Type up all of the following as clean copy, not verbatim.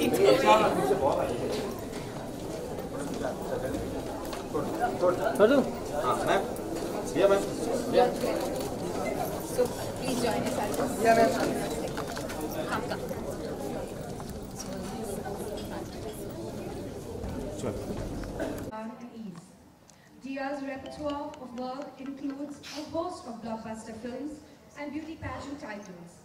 keep going. So please join us. Yeah, ma'am. Come. Dia's repertoire of work includes a host of blockbuster films and beauty pageant titles.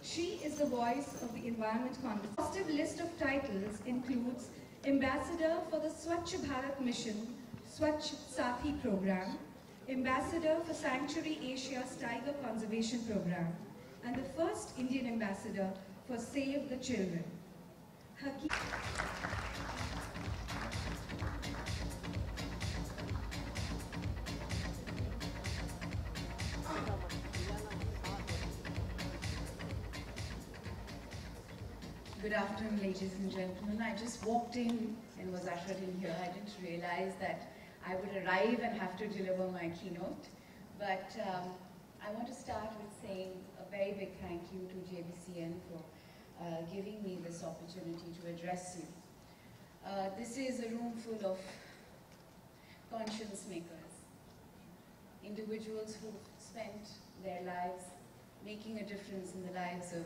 She is the voice of the environment conversation. The positive list of titles includes Ambassador for the Swachh Bharat Mission, Swachh Sathi Program, Ambassador for Sanctuary Asia's Tiger Conservation Program, and the first Indian Ambassador for Save the Children. Her key Good afternoon, ladies and gentlemen. I just walked in and was ushered in here. I didn't realize that I would arrive and have to deliver my keynote. But I want to start with saying a very big thank you to JBCN for giving me this opportunity to address you. This is a room full of conscience makers, individuals who've spent their lives making a difference in the lives of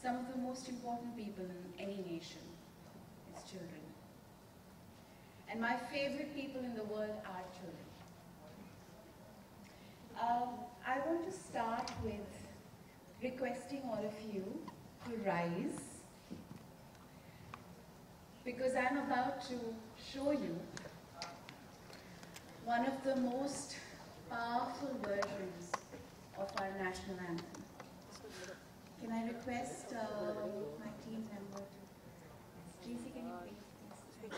some of the most important people in any nation, its children. And my favorite people in the world are children. I want to start with requesting all of you to rise, because I'm about to show you one of the most powerful versions of our national anthem. Can I request my team member to... Tracy, can you please?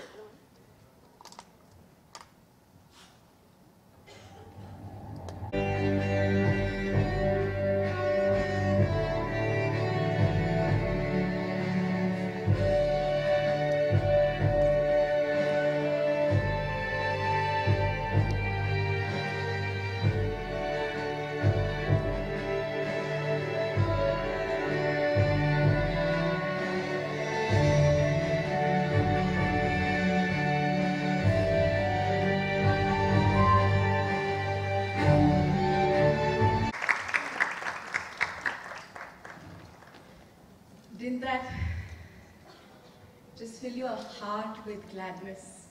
Didn't that just fill your heart with gladness?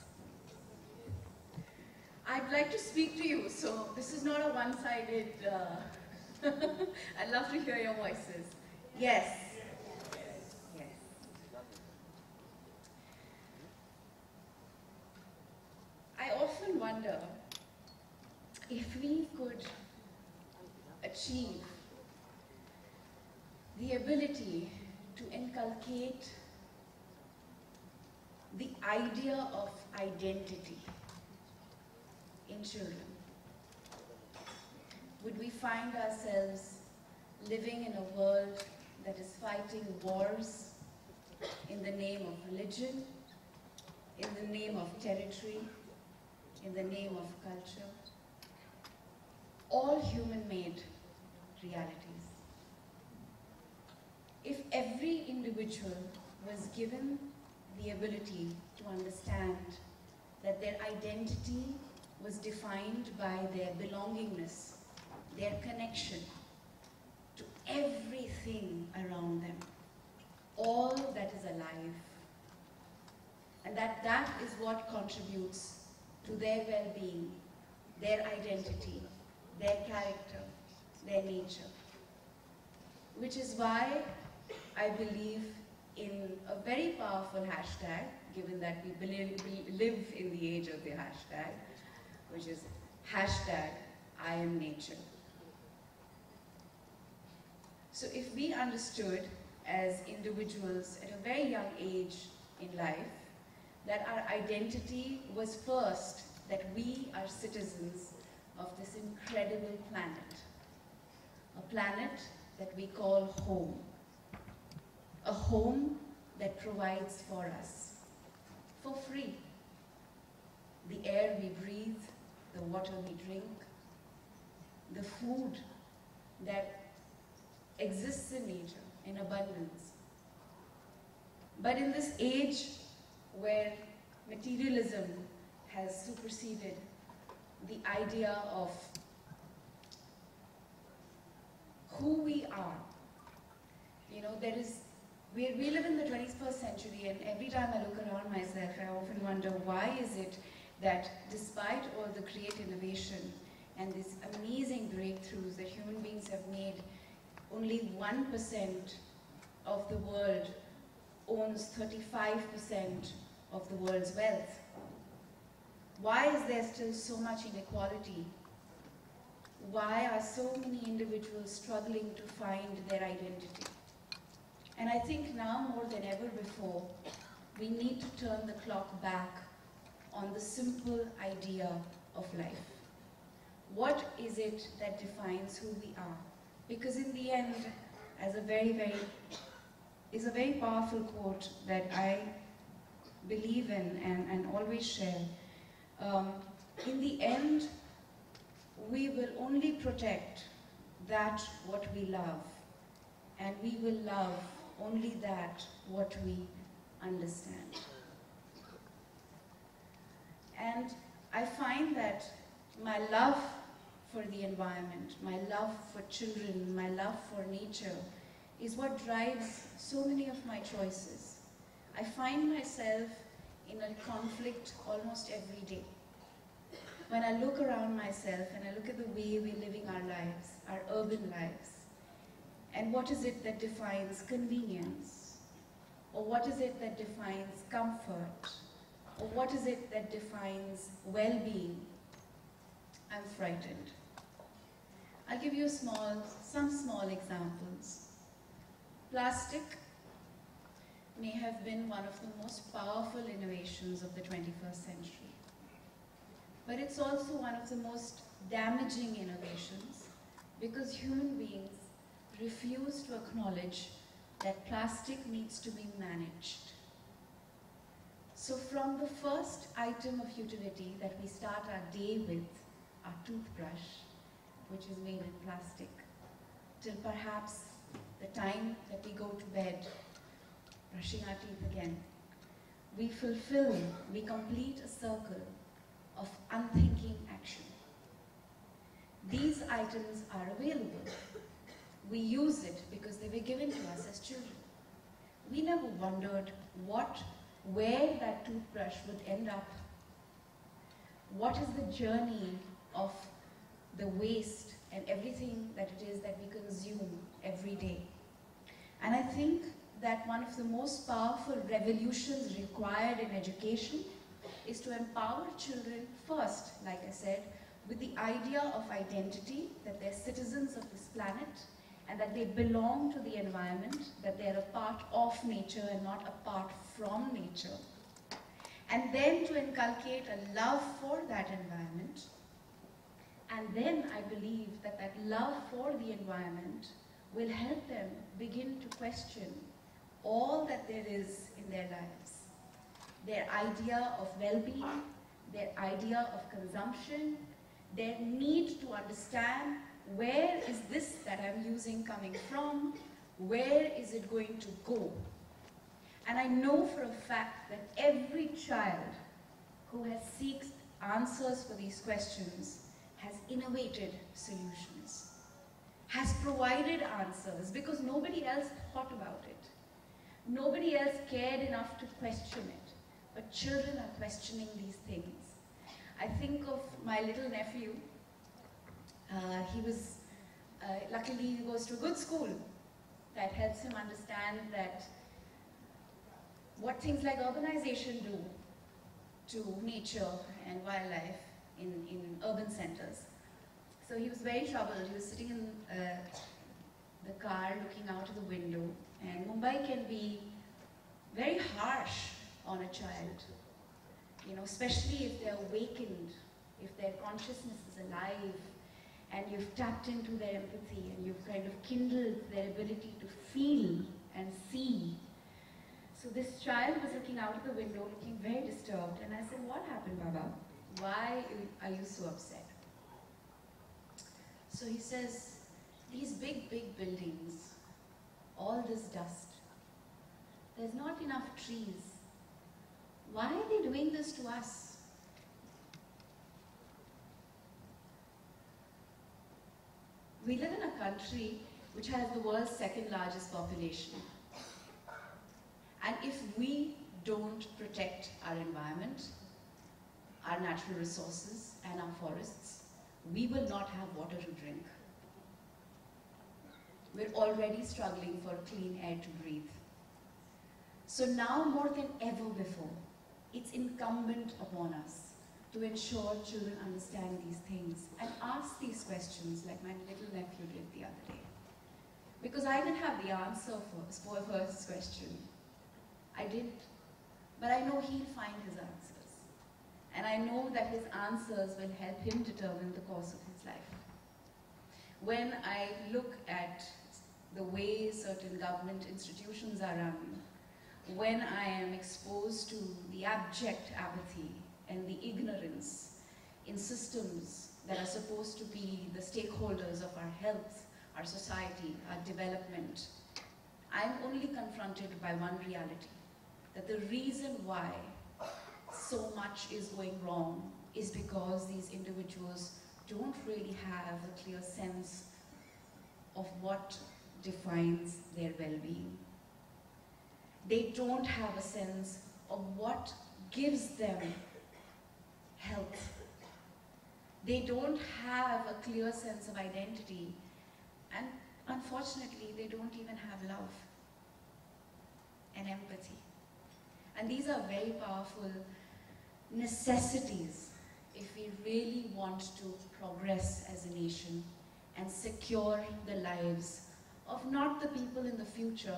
I'd like to speak to you, so this is not a one-sided... I'd love to hear your voices. Yes. Yes. I often wonder if we could achieve the ability to inculcate the idea of identity in children, would we find ourselves living in a world that is fighting wars in the name of religion, in the name of territory, in the name of culture, all human-made realities? If every individual was given the ability to understand that their identity was defined by their belongingness, their connection to everything around them, all that is alive, and that is what contributes to their well-being, their identity, their character, their nature. Which is why I believe in a very powerful hashtag, given that we live in the age of the hashtag, which is hashtag I am nature. So if we understood as individuals at a very young age in life that our identity was first, that we are citizens of this incredible planet, a planet that we call home, a home that provides for us, for free, the air we breathe, the water we drink, the food that exists in nature in abundance, But in this age where materialism has superseded the idea of who we are, you know, we live in the 21st century, and every time I look around myself, I often wonder, why is it that despite all the great innovation and these amazing breakthroughs that human beings have made, only 1% of the world owns 35% of the world's wealth? Why is there still so much inequality? Why are so many individuals struggling to find their identity? And I think now more than ever before, we need to turn the clock back on the simple idea of life. What is it that defines who we are? Because in the end, as a very powerful quote that I believe in and always share. In the end, we will only protect that what we love, and we will love only that what we understand. And I find that my love for the environment, my love for children, my love for nature is what drives so many of my choices. I find myself in a conflict almost every day. When I look around myself and I look at the way we're living our lives, our urban lives, and what is it that defines convenience? Or what is it that defines comfort? Or what is it that defines well-being? I'm frightened. I'll give you some small examples. Plastic may have been one of the most powerful innovations of the 21st century. But it's also one of the most damaging innovations because human beings refuse to acknowledge that plastic needs to be managed. So from the first item of utility that we start our day with, our toothbrush, which is made in plastic, till perhaps the time that we go to bed, brushing our teeth again, we complete a circle of unthinking action. These items are available. We use it because they were given to us as children. We never wondered where that toothbrush would end up. What is the journey of the waste and everything that it is that we consume every day? And I think that one of the most powerful revolutions required in education is to empower children first, like I said, with the idea of identity, that they're citizens of this planet and that they belong to the environment, that they're a part of nature and not a part from nature. And then to inculcate a love for that environment. And then I believe that that love for the environment will help them begin to question all that there is in their lives. Their idea of well-being, their idea of consumption, their need to understand where is this that I'm using coming from, where is it going to go. And I know for a fact that every child who has sought answers for these questions has innovated solutions, has provided answers because nobody else thought about it. Nobody else cared enough to question it, but children are questioning these things. I think of my little nephew. Luckily he goes to a good school that helps him understand that what things like urbanization do to nature and wildlife in urban centers. So he was very troubled. He was sitting in the car looking out of the window, and Mumbai can be very harsh on a child, you know, especially if they're awakened, if their consciousness is alive, and you've tapped into their empathy and you've kind of kindled their ability to feel and see. So this child was looking out of the window, looking very disturbed, and I said, "What happened, Baba? Why are you so upset?" So he says, "These big, big buildings, all this dust, There's not enough trees. Why are they doing this to us? We live in a country which has the world's second largest population. And if we don't protect our environment, our natural resources and our forests, we will not have water to drink. We're already struggling for clean air to breathe. So now more than ever before, it's incumbent upon us to ensure children understand these things and ask these questions like my little nephew did the other day. Because I didn't have the answer for his question. I didn't. But I know he'll find his answers. And I know that his answers will help him determine the course of his life. When I look at the way certain government institutions are run, when I am exposed to the abject apathy and the ignorance in systems that are supposed to be the stakeholders of our health, our society, our development, I am only confronted by one reality, that the reason why so much is going wrong is because these individuals don't really have a clear sense of what defines their well-being. They don't have a sense of what gives them health. They don't have a clear sense of identity, and unfortunately they don't even have love and empathy. And these are very powerful necessities if we really want to progress as a nation and secure the lives of not the people in the future,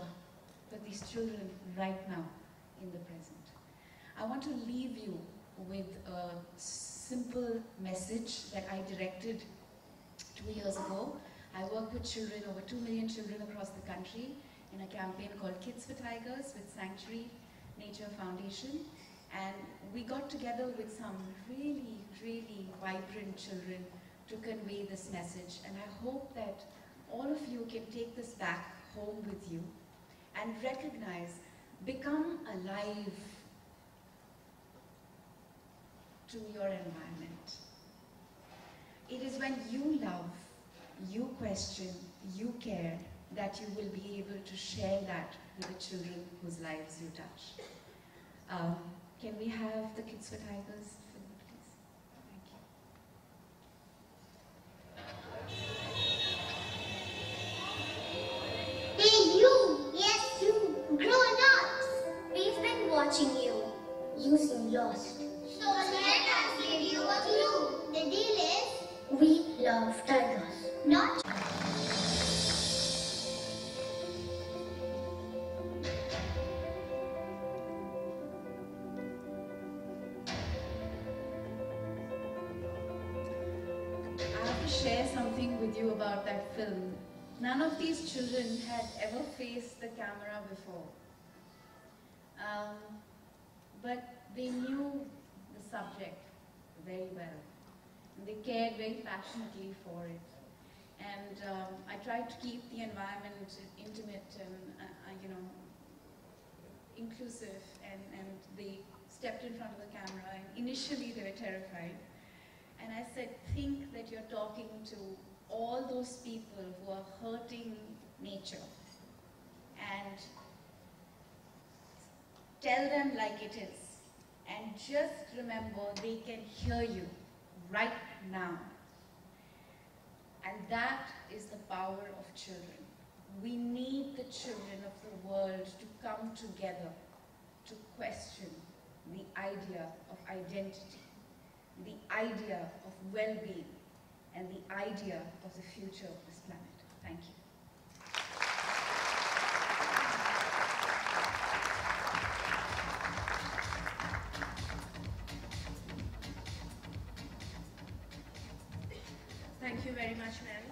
but these children right now in the present. I want to leave you with a simple message that I directed 2 years ago. I work with children, over 2 million children across the country, in a campaign called Kids for Tigers with Sanctuary Nature Foundation. And we got together with some really, really vibrant children to convey this message. And I hope that all of you can take this back home with you and recognize, become alive to your environment. It is when you love, you question, you care, that you will be able to share that with the children whose lives you touch. Can we have the Kids for Tigers film, please? Thank you. Hey you! Yes you! Grown-ups! We've been watching you. You seem lost. So let us give you a clue. The deal is, we love tigers. Not share something with you about that film. None of these children had ever faced the camera before. But they knew the subject very well. And they cared very passionately for it. And I tried to keep the environment intimate and inclusive. And they stepped in front of the camera, and initially they were terrified. And I said, think that you're talking to all those people who are hurting nature, and tell them like it is. And just remember, they can hear you right now. And that is the power of children. We need the children of the world to come together to question the idea of identity, the idea of well-being, and the idea of the future of this planet. Thank you. Thank you very much, ma'am.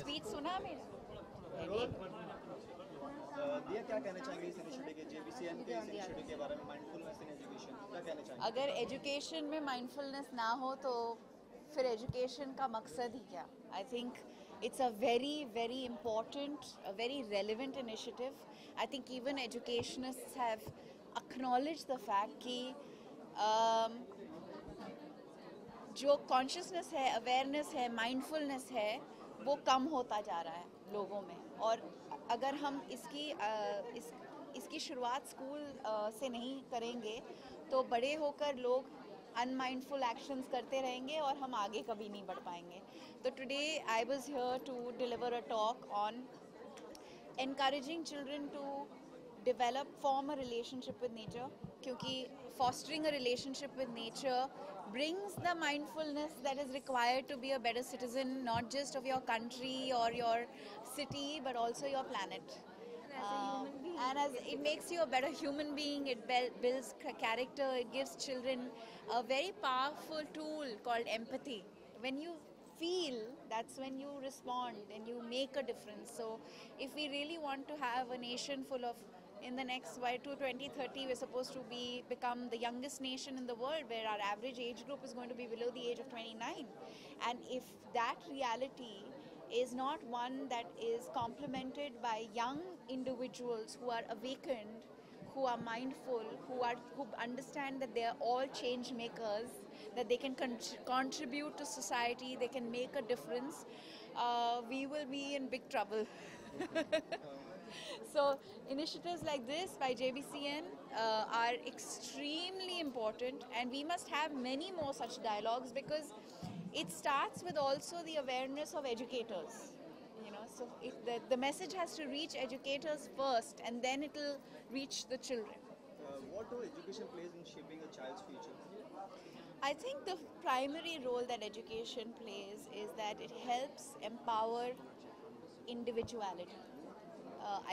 Speech सुना मेरा दिया क्या कहना initiative के JBCN के इस initiative के बारे में, माइंडफुलनेस इन एजुकेशन, क्या कहना चाहेंगे? अगर एजुकेशन में माइंडफुलनेस ना हो तो फिर एजुकेशन का मकसद ही क्या? I think it's a very important, a very relevant initiative. I think even educationists have acknowledged the fact कि जो कॉन्शियसनेस है, अवेयरनेस है, माइंडफुलनेस है, वो कम होता जा रहा है लोगों में. और अगर हम इसकी शुरुआत स्कूल से नहीं करेंगे तो बड़े होकर लोग अनमाइंडफुल एक्शंस करते रहेंगे और हम आगे कभी नहीं बढ़ पाएंगे. तो today I was here to deliver a talk on encouraging children to form a relationship with nature, क्योंकि fostering a relationship with nature brings the mindfulness that is required to be a better citizen, not just of your country or your city, but also your planet. And as it makes you a better human being, it builds character, it gives children a very powerful tool called empathy. When you feel, that's when you respond and you make a difference. So if we really want to have a nation full of, in the next by 2030 we're supposed to become the youngest nation in the world, where our average age group is going to be below the age of 29. And if that reality is not one that is complemented by young individuals who are awakened, who are mindful, who understand that they are all change makers, that they can contribute to society, they can make a difference, we will be in big trouble. So initiatives like this by JBCN are extremely important, and we must have many more such dialogues, because it starts with also the awareness of educators. So the message has to reach educators first, and then it will reach the children. What role education plays in shaping a child's future? I think the primary role that education plays is that it helps empower individuality.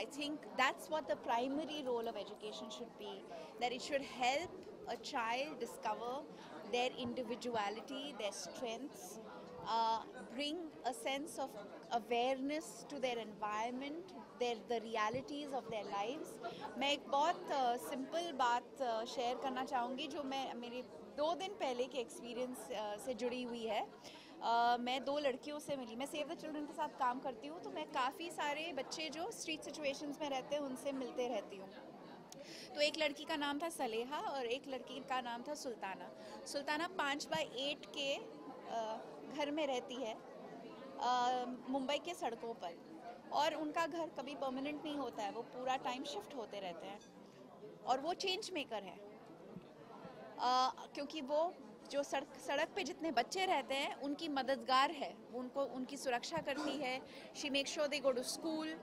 I think that's what the primary role of education should be, that it should help a child discover their individuality, their strengths, bring a sense of awareness to their environment, the realities of their lives. मैं एक बहुत simple बात share करना चाहूँगी जो मेरे 2 दिन पहले के एक्सपीरियंस से जुड़ी हुई है. मैं 2 लड़कियों से मिली. मैं सेव द चिल्ड्रन के साथ काम करती हूँ, तो मैं काफ़ी सारे बच्चे जो स्ट्रीट सिचुएशंस में रहते हैं उनसे मिलते रहती हूँ. तो एक लड़की का नाम था सलेहा और एक लड़की का नाम था सुल्ताना. सुल्ताना 5x8 के घर में रहती है मुंबई के सड़कों पर, और उनका घर कभी परमानेंट नहीं होता है, वो पूरा टाइम शिफ्ट होते रहते हैं. और वो चेंज मेकर है, क्योंकि वो जो सड़क पे जितने बच्चे रहते हैं उनकी मददगार है, उनको उनकी सुरक्षा करती है. She make sure they go to school,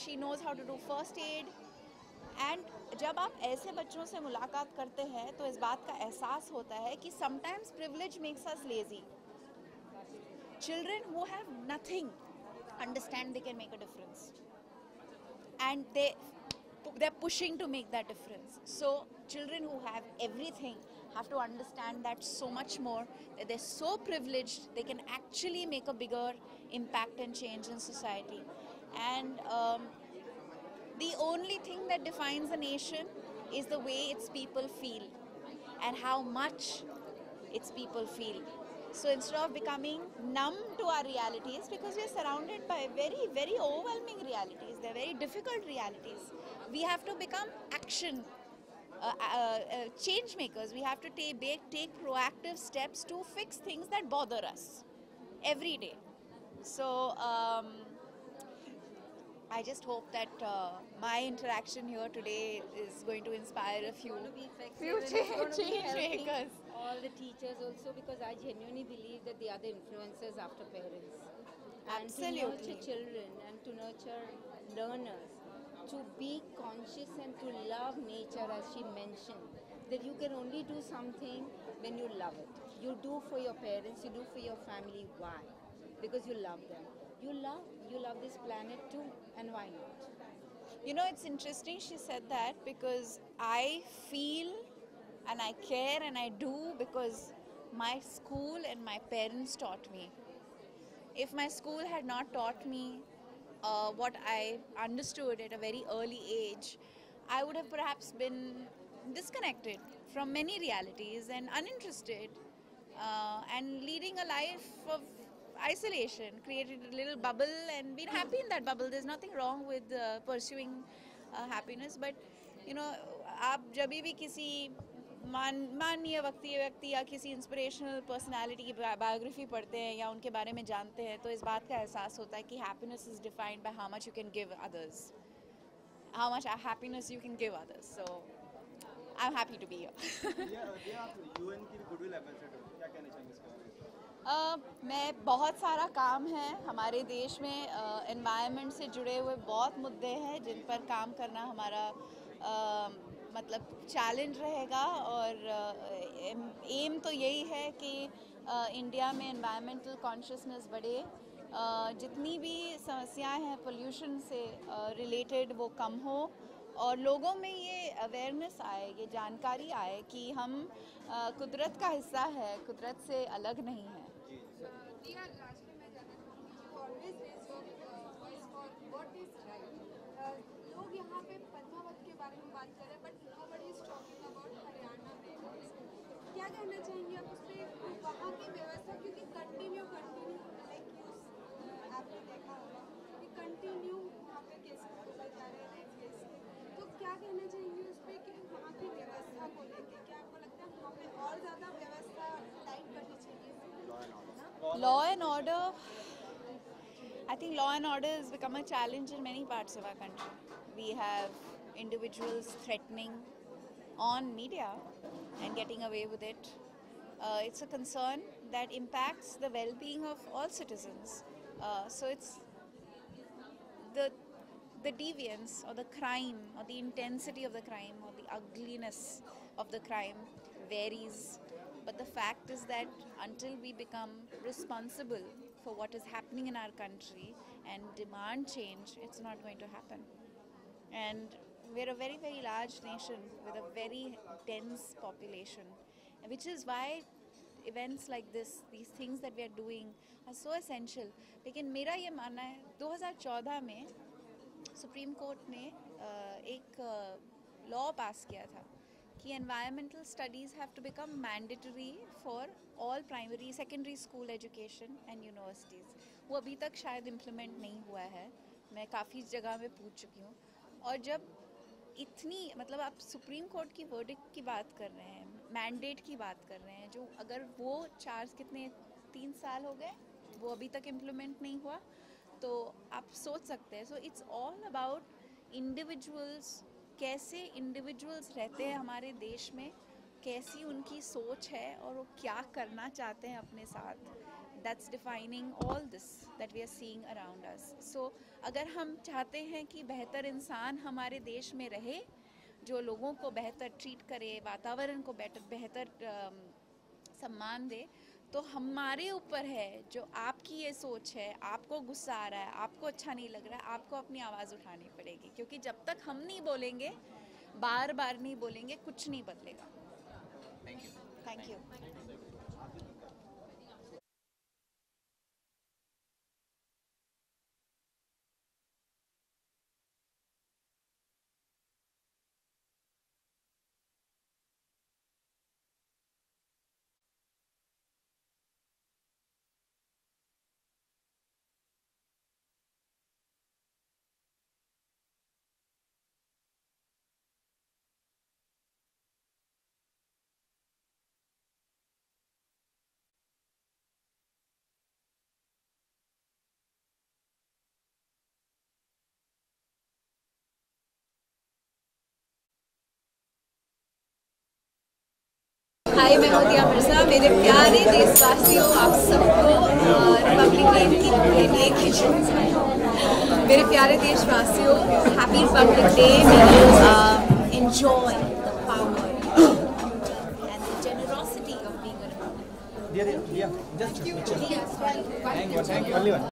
she knows how to do first aid. And जब आप ऐसे बच्चों से मुलाकात करते हैं तो इस बात का एहसास होता है कि sometimes privilege makes us lazy. Children who have nothing understand they can make a difference, and they're pushing to make that difference. So children who have everything have to understand that so much more, that they're so privileged they can actually make a bigger impact and change in society. And the only thing that defines a nation is the way its people feel and how much its people feel. So instead of becoming numb to our realities, because we are surrounded by very overwhelming realities, they're very difficult realities, we have to become change makers. We have to take proactive steps to fix things that bother us every day. So I just hope that my interaction here today is going to inspire a few change makers. All the teachers also, because I genuinely believe that they are the influencers after parents. Absolutely. And to nurture children and to nurture learners, to be conscious and to love nature, as she mentioned, that you can only do something when you love it. You do for your parents, you do for your family. Why? Because you love them. You love this planet too, and why not? It's interesting she said that, because I feel and I care and I do because my school and my parents taught me. If my school had not taught me what I understood at a very early age, I would have perhaps been disconnected from many realities and uninterested, and leading a life of isolation, created a little bubble and been happy in that bubble. There's nothing wrong with pursuing happiness, but you know, आप जब भी किसी माननीय व्यक्ति या किसी inspirational personality की biography पढ़ते हैं या उनके बारे में जानते हैं, तो इस बात का एहसास होता है कि happiness is defined by how much you can give others, how much happiness you can give others. So I'm happy to be here. आप यूएन की गुडविल एम्बेसडर, क्या कहना चाहेंगे इसके बारे में? मैं बहुत सारा काम है हमारे देश में, एनवायरनमेंट से जुड़े हुए बहुत मुद्दे हैं जिन पर काम करना हमारा मतलब चैलेंज रहेगा, और एम तो यही है कि इंडिया में एनवायरमेंटल कॉन्शियसनेस बढ़े, जितनी भी समस्याएं हैं पोल्यूशन से रिलेटेड वो कम हो, और लोगों में ये अवेयरनेस आए, ये जानकारी आए कि हम कुदरत का हिस्सा है, कुदरत से अलग नहीं है। लोग यहाँ पे पद्मावत के बारे में बात कर रहे हैं, but nobody is talking about Haryana में। क्या कहना चाहेंगे आप उस पर, वहाँ की व्यवस्था, क्योंकि कंटिन्यू लाइक आपने देखा होगा कि कंटिन्यू वहाँ पे केसेस होते जा रहे हैं, रेप केस के, तो क्या कहना चाहेंगे उस पर कि वहाँ की व्यवस्था को लेकर? क्या आपको लगता है वहाँ पे और ज़्यादा व्यवस्था टाइट करनी चाहिए? Law and order, I think law and order has become a challenge in many parts of our country. We have individuals threatening on media and getting away with it. It's a concern that impacts the well-being of all citizens. So it's the deviance or the crime or the intensity of the crime or the ugliness of the crime varies. But the fact is that until we become responsible for what is happening in our country and demand change, it's not going to happen. And we're a very, very large nation with a very dense population, which is why events like this, these things that we are doing are so essential. लेकिन मेरा ये मानना है 2014 में supreme court ने एक law पास किया था कि environmental studies have to become mandatory for all primary, secondary school education and universities. वो अभी तक शायद implement नहीं हुआ है, मैं काफ़ी जगह में पूछ चुकी हूँ। और जब इतनी मतलब आप सुप्रीम कोर्ट की वर्डिक्ट की बात कर रहे हैं, मैंडेट की बात कर रहे हैं, जो अगर वो 3 साल हो गए वो अभी तक इम्प्लीमेंट नहीं हुआ, तो आप सोच सकते हैं। So it's all about individuals, कैसे इंडिविजुअल्स रहते हैं हमारे देश में, कैसी उनकी सोच है और वो क्या करना चाहते हैं अपने साथ। That's defining all this that we are seeing around us. So अगर हम चाहते हैं कि बेहतर इंसान हमारे देश में रहे, जो लोगों को बेहतर ट्रीट करे, वातावरण को बेहतर सम्मान दे, तो हमारे ऊपर है, जो आपकी ये सोच है, आपको गुस्सा आ रहा है, आपको अच्छा नहीं लग रहा है, आपको अपनी आवाज़ उठानी पड़ेगी, क्योंकि जब तक हम नहीं बोलेंगे, बार बार नहीं बोलेंगे, कुछ नहीं बदलेगा। Thank you. हाय, मैं मिर्जा। मेरे प्यारे देशवासियों, आप सबको रिपब्लिक डे की मेरे प्यारे देशवासियों, happy Republic day. Enjoy the power and the generosity of being a republic. Just